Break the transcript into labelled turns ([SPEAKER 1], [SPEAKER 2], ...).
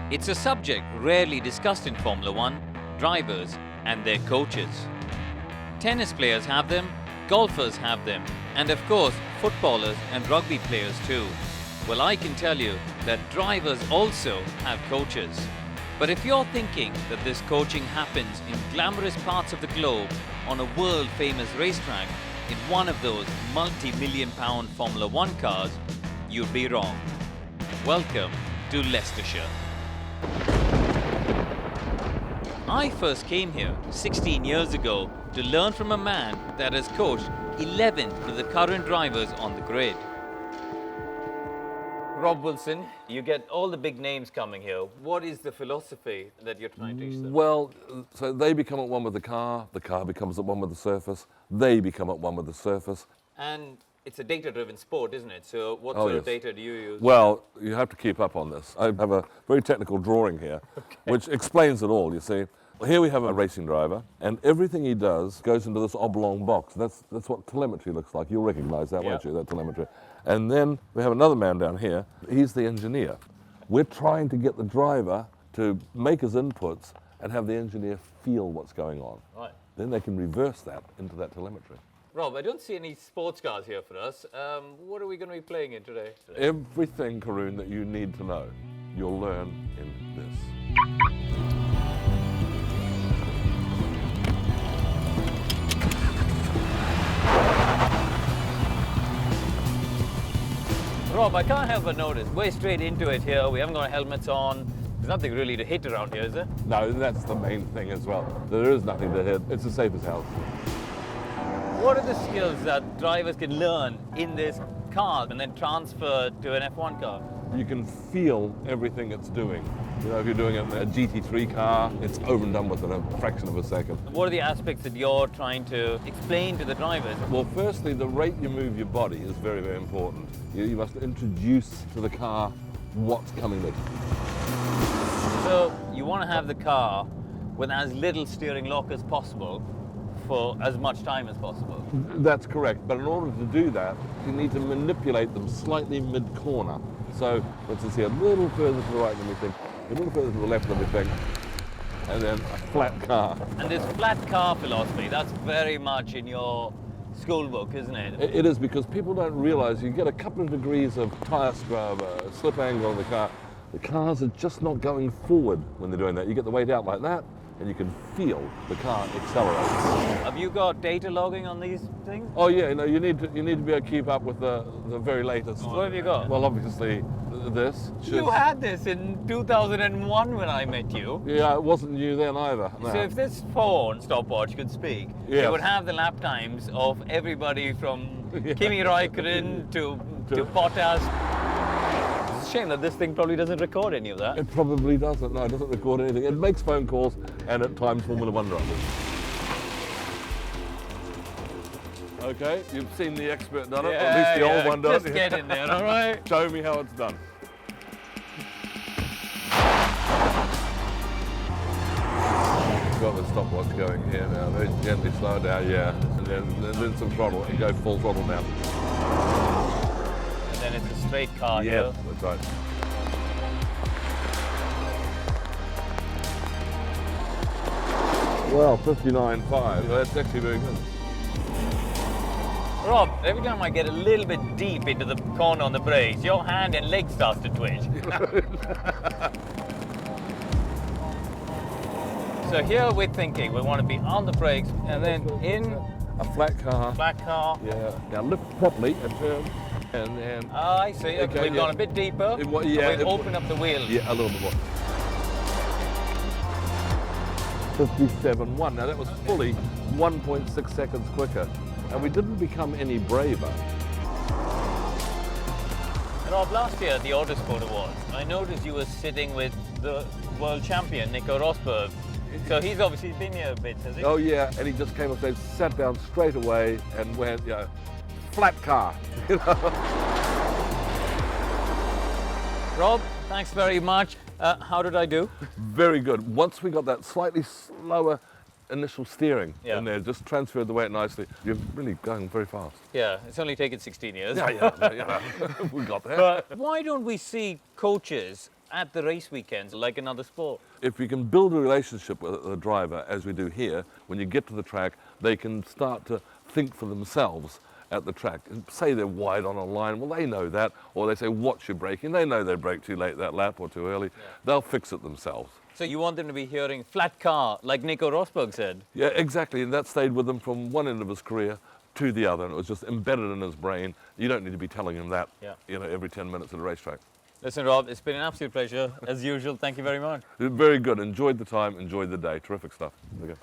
[SPEAKER 1] It's a subject rarely discussed in Formula One, drivers and their coaches. Tennis players have them, golfers have them, and of course, footballers and rugby players too. Well, I can tell you that drivers also have coaches. But if you're thinking that this coaching happens in glamorous parts of the globe on a world-famous racetrack in one of those multi-million-pound Formula One cars, you'd be wrong. Welcome to Leicestershire. I first came here 16 years ago to learn from a man that has coached 11 of the current drivers on the grid. Rob Wilson, you get all the big names coming here. What is the philosophy that you're trying to teach them?
[SPEAKER 2] Well, so they become at one with the car becomes at one with the surface, they become at one with the surface.
[SPEAKER 1] And it's a data-driven sport, isn't it? So what sort of data do you use?
[SPEAKER 2] Well, you have to keep up on this. I have a very technical drawing here, which explains it all, you see. Here we have a racing driver, and everything he does goes into this oblong box. That's what telemetry looks like. You'll recognize that, won't you, that telemetry. And then we have another man down here. He's the engineer. We're trying to get the driver to make his inputs and have the engineer feel what's going on.
[SPEAKER 1] Right.
[SPEAKER 2] Then they can reverse that into that telemetry.
[SPEAKER 1] Rob, I don't see any sports cars here for us. What are we going to be playing in today?
[SPEAKER 2] Everything, Karun, that you need to know, you'll learn in this.
[SPEAKER 1] Rob, I can't help but notice, we're straight into it here. We haven't got our helmets on. There's nothing really to hit around here, is there?
[SPEAKER 2] No, that's the main thing as well. There is nothing to hit. It's as safe as hell.
[SPEAKER 1] What are the skills that drivers can learn in this car and then transfer to an F1 car?
[SPEAKER 2] You can feel everything it's doing. You know, if you're doing it in a GT3 car, it's over and done within a fraction of a second.
[SPEAKER 1] What are the aspects that you're trying to explain to the drivers?
[SPEAKER 2] Well, firstly, the rate you move your body is very, very important. You must introduce to the car what's coming next.
[SPEAKER 1] So you want to have the car with as little steering lock as possible for as much time as possible.
[SPEAKER 2] That's correct, but in order to do that, you need to manipulate them slightly mid-corner. So, for instance, here, a little further to the right than we think, a little further to the left than we think, and then a flat car.
[SPEAKER 1] And this flat car philosophy, that's very much in your schoolbook, isn't it?
[SPEAKER 2] It is, because people don't realize you get a couple of degrees of tyre scrub, slip angle on the car. The cars are just not going forward when they're doing that. You get the weight out like that, and you can feel the car accelerate.
[SPEAKER 1] Have you got data logging on these things?
[SPEAKER 2] Oh yeah, no, you need to be able to keep up with the very latest.
[SPEAKER 1] What have you got?
[SPEAKER 2] Well, obviously this.
[SPEAKER 1] You had this in 2001 when I met you.
[SPEAKER 2] Yeah, it wasn't you then either. No.
[SPEAKER 1] So if this phone stopwatch could speak, it would have the lap times of everybody from Kimi Räikkönen to Bottas. It's a shame that this thing probably doesn't record any of that.
[SPEAKER 2] It probably doesn't. No, it doesn't record anything. It makes phone calls and at times Formula One drivers. Okay, you've seen the expert done it, or at least the old one does.
[SPEAKER 1] Just get in there, all right?
[SPEAKER 2] Show me how it's done. Got the stopwatch going here now. Very gently slow down, and then some throttle and go full throttle now.
[SPEAKER 1] And then it's a straight car here.
[SPEAKER 2] That's right. Well, 59.5. That's actually very good.
[SPEAKER 1] Rob, every time I get a little bit deep into the corner on the brakes, your hand and leg starts to twitch. So here we're thinking we want to be on the brakes and then in
[SPEAKER 2] a flat car.
[SPEAKER 1] Flat car.
[SPEAKER 2] Yeah. Now lift properly and turn, and then.
[SPEAKER 1] I see. Okay, we've gone a bit deeper. We've opened up the wheel.
[SPEAKER 2] Yeah, a little bit more. 57.1. Now that was fully 1.6 seconds quicker, and we didn't become any braver.
[SPEAKER 1] Rob, last year at the Autosport Awards, I noticed you were sitting with the world champion, Nico Rosberg. So he's obviously been here a bit, has he?
[SPEAKER 2] Oh yeah, and he just came up there, sat down straight away and went, flat car.
[SPEAKER 1] Rob, thanks very much. How did I do?
[SPEAKER 2] Very good. Once we got that slightly slower initial steering in there, just transferred the weight nicely. You're really going very fast.
[SPEAKER 1] Yeah, it's only taken 16 years.
[SPEAKER 2] Yeah, we got there.
[SPEAKER 1] But why don't we see coaches at the race weekends like another sport?
[SPEAKER 2] If we can build a relationship with the driver, as we do here, when you get to the track, they can start to think for themselves at the track. And say they're wide on a line, well, they know that. Or they say, watch your braking. They know they brake too late that lap or too early.
[SPEAKER 1] Yeah.
[SPEAKER 2] They'll fix it themselves.
[SPEAKER 1] So you want them to be hearing flat car, like Nico Rosberg said?
[SPEAKER 2] Yeah, exactly. And that stayed with him from one end of his career to the other. And it was just embedded in his brain. You don't need to be telling him that, every 10 minutes at a racetrack.
[SPEAKER 1] Listen, Rob, it's been an absolute pleasure, as usual. Thank you very much.
[SPEAKER 2] Very good. Enjoyed the time, enjoyed the day. Terrific stuff. There we go.